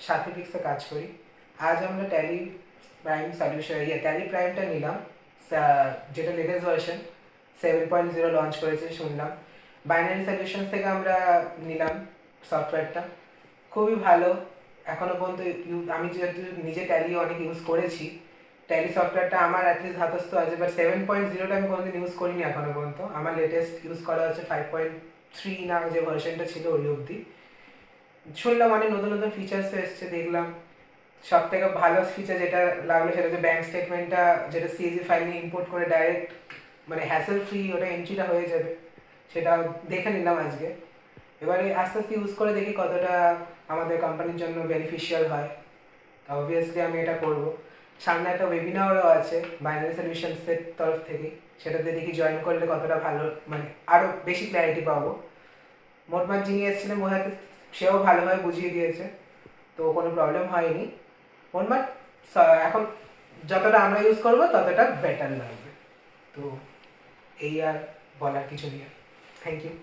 সাথেফিক্সে কাজ করি। আজ আমরা ট্যালি প্রাইম সলিউশন ট্যালি প্রাইমটা নিলাম, যেটা লেটেস্ট ভার্সন 7.0 লঞ্চ করেছে শুনলাম। বাইনারি সলিউশনস থেকে আমরা নিলাম সফটওয়্যারটা, খুবই ভালো। এখনও পর্যন্ত আমি যেহেতু নিজে ট্যালি অনেক ইউজ করেছি, ট্যালি সফটওয়্যারটা আমার অ্যাটলিস্ট হাতস্থ আছে, বাট 7.0টা আমি কোনোদিন ইউজ করিনি এখনও পর্যন্ত। আমার লেটেস্ট ইউজ করা হচ্ছে 5.3 না যে ভার্সনটা ছিল ওই অবধি। শুনলাম অনেক নতুন নতুন ফিচার্স এসছে, দেখলাম সব থেকে ভালো ফিচার যেটা লাগলো সেটা হচ্ছে ব্যাঙ্ক স্টেটমেন্টটা, যেটা সিএসভি ফাইল নিয়ে ইম্পোর্ট করে ডাইরেক্ট মানে হ্যাসেল ফ্রি ওটা এন্ট্রিটা হয়ে যাবে, সেটা দেখে নিলাম আজকে। এবারে আস্তে আস্তে ইউজ করে দেখি কতটা আমাদের কোম্পানির জন্য বেনিফিশিয়াল হয়। অবভিয়াসলি আমি এটা করব। সামনে একটা ওয়েবিনারও আছে বাইনারি সলিউশনসের তরফ থেকে, সেটাতে দেখি জয়েন করলে কতটা ভালো, মানে আরও বেশি ক্ল্যারিটি পাবো। মোটমাট যিনি এসেছিলেন বোঝাতে, সেও ভালোভাবে বুঝিয়ে দিয়েছে, তো কোনো প্রবলেম হয়নি। মোটমাট এখন যতটা আমরা ইউজ করবো ততটা বেটার লাগবে। তো এই আর বলার কিছু নেই। Thank you.